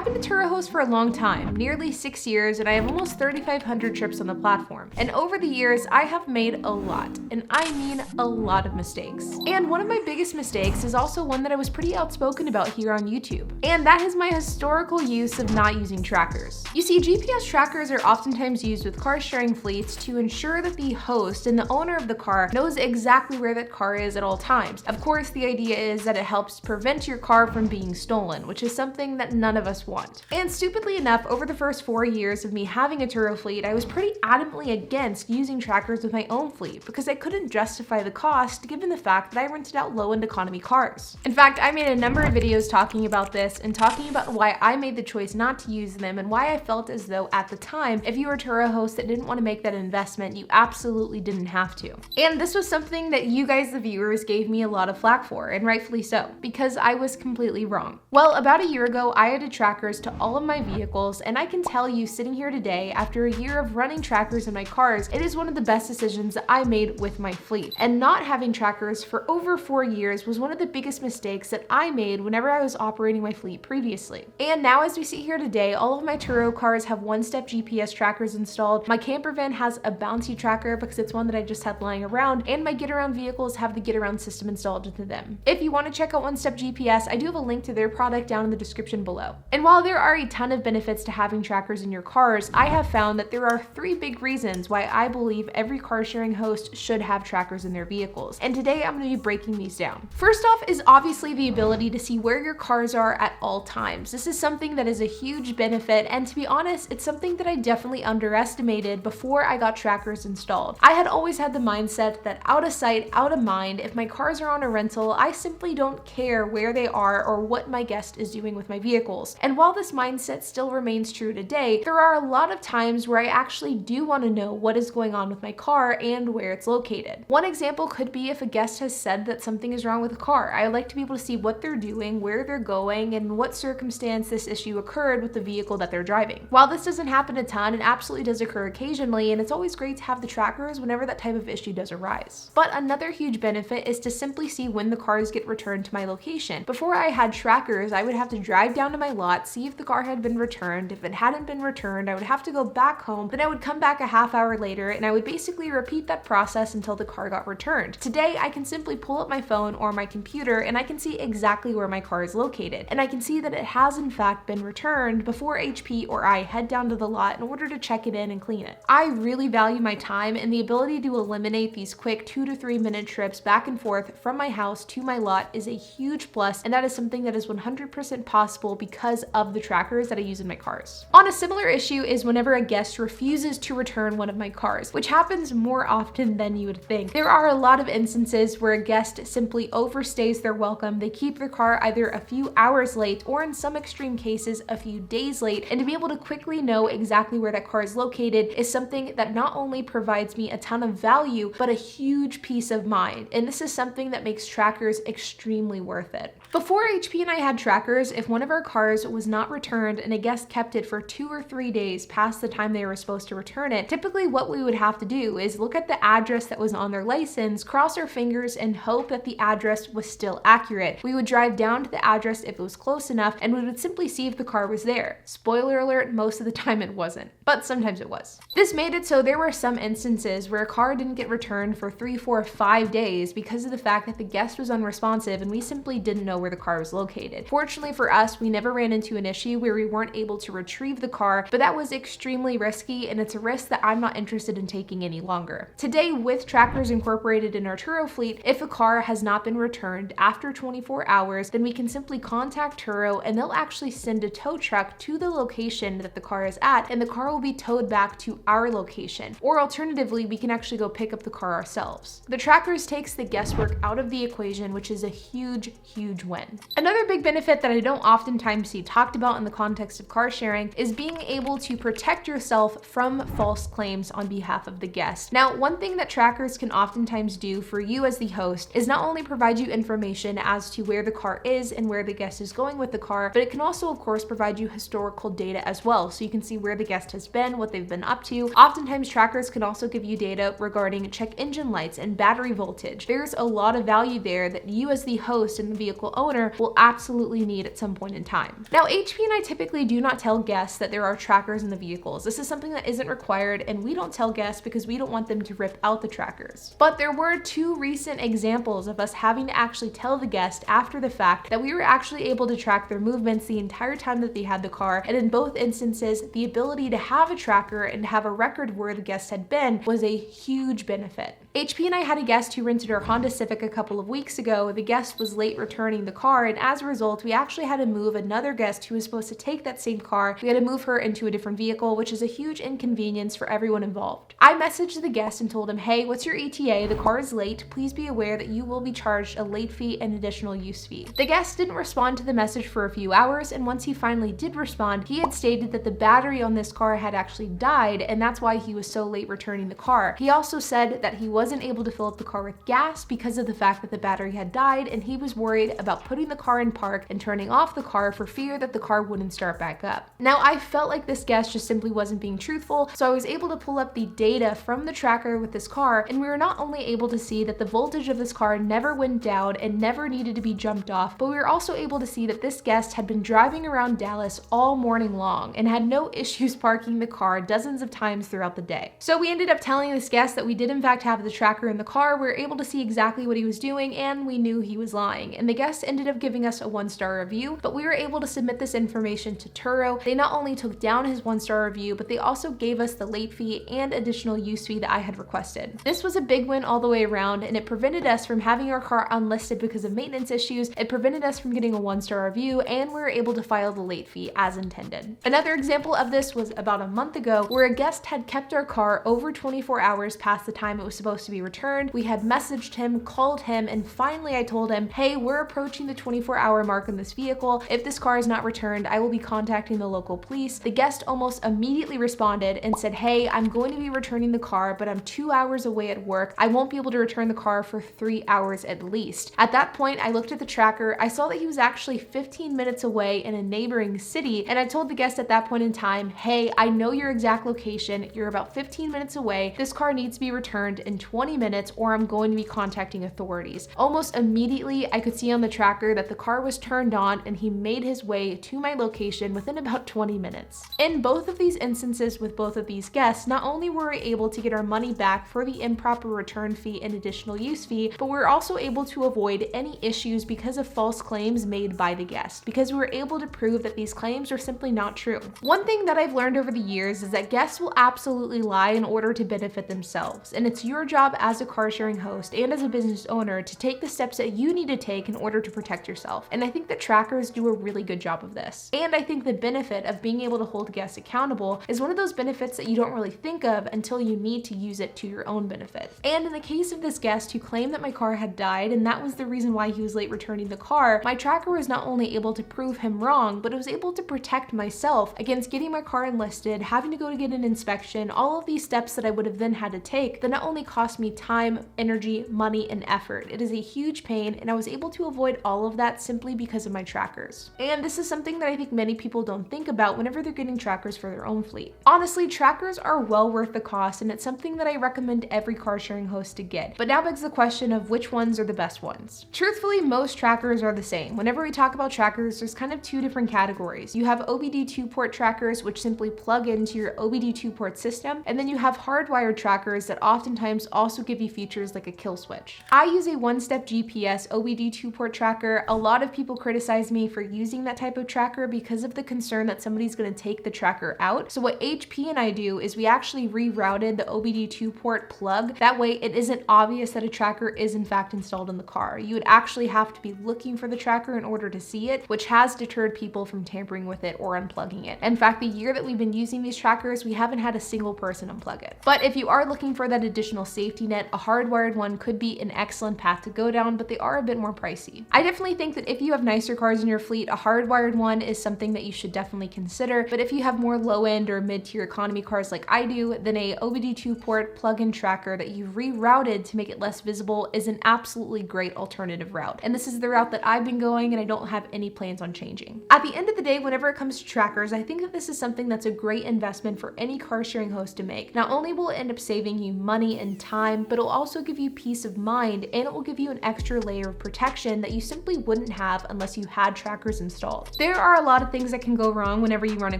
I've been a Turo host for a long time, nearly 6 years, and I have almost 3,500 trips on the platform. And over the years, I have made a lot, and I mean a lot of mistakes. And one of my biggest mistakes is also one that I was pretty outspoken about here on YouTube. And that is my historical use of not using trackers. You see, GPS trackers are oftentimes used with car sharing fleets to ensure that the host and the owner of the car knows exactly where that car is at all times. Of course, the idea is that it helps prevent your car from being stolen, which is something that none of us want. And stupidly enough, over the first 4 years of me having a Turo fleet, I was pretty adamantly against using trackers with my own fleet because I couldn't justify the cost given the fact that I rented out low-end economy cars. In fact, I made a number of videos talking about this and talking about why I made the choice not to use them and why I felt as though at the time, if you were a Turo host that didn't want to make that investment, you absolutely didn't have to. And this was something that you guys, the viewers, gave me a lot of flack for, and rightfully so, because I was completely wrong. Well, about a year ago, I added trackers to all of my vehicles, and I can tell you sitting here today, after a year of running trackers in my cars, it is one of the best decisions that I made with my fleet. And not having trackers for over 4 years was one of the biggest mistakes that I made whenever I was operating my fleet previously. And now as we see here today, all of my Turo cars have one-step GPS trackers installed. My camper van has a bouncy tracker because it's one that I just had lying around, and my get-around vehicles have the get-around system installed into them. If you want to check out One-Step GPS, I do have a link to their product down in the description below. And while there are a ton of benefits to having trackers in your cars, I have found that there are 3 big reasons why I believe every car sharing host should have trackers in their vehicles. And today I'm going to be breaking these down. First off is obviously the ability to see where your cars are at all times. This is something that is a huge benefit, and to be honest, it's something that I definitely underestimated before I got trackers installed. I had always had the mindset that out of sight, out of mind. If my cars are on a rental, I simply don't care where they are or what my guest is doing with my vehicles. And while this mindset still remains true today, there are a lot of times where I actually do want to know what is going on with my car and where it's located. One example could be if a guest has said that something is wrong with a car. I like to be able to see what they're doing, where they're going, and what circumstance this issue occurred with the vehicle that they're driving. While this doesn't happen a ton, it absolutely does occur occasionally, and it's always great to have the trackers whenever that type of issue does arise. But another huge benefit is to simply see when the cars get returned to my location. Before I had trackers, I would have to drive down to my lot, see if the car had been returned. If it hadn't been returned, I would have to go back home, then I would come back a half hour later, and I would basically repeat that process until the car got returned. Today, I can simply pull up my phone or my computer, and I can see exactly where my car is located. And I can see that it has in fact been returned before HP or I head down to the lot in order to check it in and clean it. I really value my time, and the ability to eliminate these quick 2 to 3 minute trips back and forth from my house to my lot is a huge plus, and that is something that is 100% possible because of the trackers that I use in my cars. On a similar issue is whenever a guest refuses to return one of my cars, which happens more often than you would think. There are a lot of instances where a guest simply overstays their welcome. They keep their car either a few hours late or in some extreme cases a few days late, and to be able to quickly know exactly where that car is located is something that not only provides me a ton of value, but a huge peace of mind. And this is something that makes trackers extremely worth it. Before HP and I had trackers, if one of our cars was not returned and a guest kept it for 2 or 3 days past the time they were supposed to return it, typically what we would have to do is look at the address that was on their license, cross our fingers, and hope that the address was still accurate. We would drive down to the address if it was close enough, and we would simply see if the car was there. Spoiler alert, most of the time it wasn't, but sometimes it was. This made it so there were some instances where a car didn't get returned for 3, 4, 5 days because of the fact that the guest was unresponsive and we simply didn't know where the car was located. Fortunately for us, we never ran into an issue where we weren't able to retrieve the car, but that was extremely risky, and it's a risk that I'm not interested in taking any longer. Today, with trackers incorporated in our Turo fleet, if a car has not been returned after 24 hours, then we can simply contact Turo and they'll actually send a tow truck to the location that the car is at, and the car will be towed back to our location. Or alternatively, we can actually go pick up the car ourselves. The trackers takes the guesswork out of the equation, which is a huge, huge win. Another big benefit that I don't oftentimes see talked about in the context of car sharing is being able to protect yourself from false claims on behalf of the guest. Now, one thing that trackers can oftentimes do for you as the host is not only provide you information as to where the car is and where the guest is going with the car, but it can also, of course, provide you historical data as well, so you can see where the guest has been, what they've been up to. Oftentimes, trackers can also give you data regarding check engine lights and battery voltage. There's a lot of value there that you as the host and the vehicle owner will absolutely need at some point in time. Now, HP and I typically do not tell guests that there are trackers in the vehicles. This is something that isn't required, and we don't tell guests because we don't want them to rip out the trackers. But there were two recent examples of us having to actually tell the guest after the fact that we were actually able to track their movements the entire time that they had the car, and in both instances, the ability to have a tracker and have a record where the guest had been was a huge benefit. HP and I had a guest who rented our Honda Civic a couple of weeks ago. The guest was late returning the car, and as a result, we actually had to move another guest who was supposed to take that same car. We had to move her into a different vehicle, which is a huge inconvenience for everyone involved. I messaged the guest and told him, hey, what's your ETA? The car is late. Please be aware that you will be charged a late fee and additional use fee. The guest didn't respond to the message for a few hours, and once he finally did respond, he had stated that the battery on this car had actually died, and that's why he was so late returning the car. He also said that he wasn't able to fill up the car with gas because of the fact that the battery had died, and he was worried about putting the car in park and turning off the car for fear that the car wouldn't start back up. Now, I felt like this guest just simply wasn't being truthful, so I was able to pull up the data from the tracker with this car, and we were not only able to see that the voltage of this car never went down and never needed to be jumped off, but we were also able to see that this guest had been driving around Dallas all morning long and had no issues parking the car dozens of times throughout the day. So we ended up telling this guest that we did in fact have the tracker in the car. We were able to see exactly what he was doing, and we knew he was lying. And the guest ended up giving us a 1-star review, but we were able to submit this information to Turo. They not only took down his 1-star review, but they also gave us the late fee and additional use fee that I had requested. This was a big win all the way around, and it prevented us from having our car unlisted because of maintenance issues. It prevented us from getting a 1-star review, and we were able to file the late fee as intended. Another example of this was about a month ago, where a guest had kept our car over 24 hours past the time it was supposed to be returned. We had messaged him, called him, and finally I told him, hey, we're approaching the 24-hour mark on this vehicle. If this car is not returned, I will be contacting the local police. The guest almost immediately responded and said, hey, I'm going to be returning the car, but I'm 2 hours away at work. I won't be able to return the car for 3 hours at least. At that point, I looked at the tracker. I saw that he was actually 15 minutes away in a neighboring city, and I told the guest at that point in time, hey, I know your exact location. You're about 15 minutes away. This car needs to be returned in 20 minutes or I'm going to be contacting authorities. Almost immediately, I could see on the tracker that the car was turned on, and he made his way to my location within about 20 minutes. In both of these instances with both of these guests, not only were we able to get our money back for the improper return fee and additional use fee, but we were also able to avoid any issues because of false claims made by the guest, because we were able to prove that these claims are simply not true. One thing that I've learned over the years is that guests will absolutely lie in order to benefit themselves, and it's your job as a car sharing host and as a business owner to take the steps that you need to take in order to protect yourself. And I think that trackers do a really good job of this. And I think the benefit of being able to hold guests accountable is one of those benefits that you don't really think of until you need to use it to your own benefit. And in the case of this guest who claimed that my car had died and that was the reason why he was late returning the car, my tracker was not only able to prove him wrong, but it was able to protect myself against getting my car enlisted, having to go to get an inspection, all of these steps that I would have then had to take that not only cost me time, energy, money, and effort. It is a huge pain, and I was able to avoid all of that simply because of my trackers. And this is something that I think many people don't think about whenever they're getting trackers for their own fleet. Honestly, trackers are well worth the cost, and it's something that I recommend every car sharing host to get. But now begs the question of which ones are the best ones. Truthfully, most trackers are the same. Whenever we talk about trackers, there's kind of two different categories. You have OBD2 port trackers, which simply plug into your OBD2 port system, and then you have hardwired trackers that oftentimes also give you features like a kill switch. I use a one-step GPS OBD2 port tracker. A lot of people criticize me for using that type of tracker because of the concern that somebody's going to take the tracker out. So what HP and I do is we actually rerouted the OBD2 port plug. That way it isn't obvious that a tracker is in fact installed in the car. You would actually have to be looking for the tracker in order to see it, which has deterred people from tampering with it or unplugging it. In fact, the year that we've been using these trackers, we haven't had a single person unplug it. But if you are looking for that additional safety net, a hardwired one could be an excellent path to go down, but they are a bit more pricey. I definitely think that if you have nicer cars in your fleet, a hardwired one is something that you should definitely consider. But if you have more low-end or mid-tier economy cars like I do, then a OBD2 port plug-in tracker that you've rerouted to make it less visible is an absolutely great alternative route. And this is the route that I've been going, and I don't have any plans on changing. At the end of the day, whenever it comes to trackers, I think that this is something that's a great investment for any car sharing host to make. Not only will it end up saving you money and time, but it'll also give you peace of mind, and it will give you an extra layer of protection that you simply wouldn't have unless you had trackers installed. There are a lot of things that can go wrong whenever you run a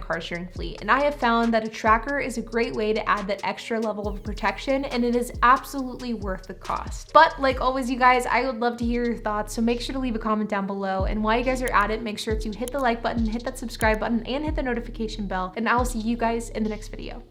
car sharing fleet, and I have found that a tracker is a great way to add that extra level of protection, and it is absolutely worth the cost. But like always, you guys, I would love to hear your thoughts, so make sure to leave a comment down below. And while you guys are at it, make sure to hit the like button, hit that subscribe button, and hit the notification bell, and I will see you guys in the next video.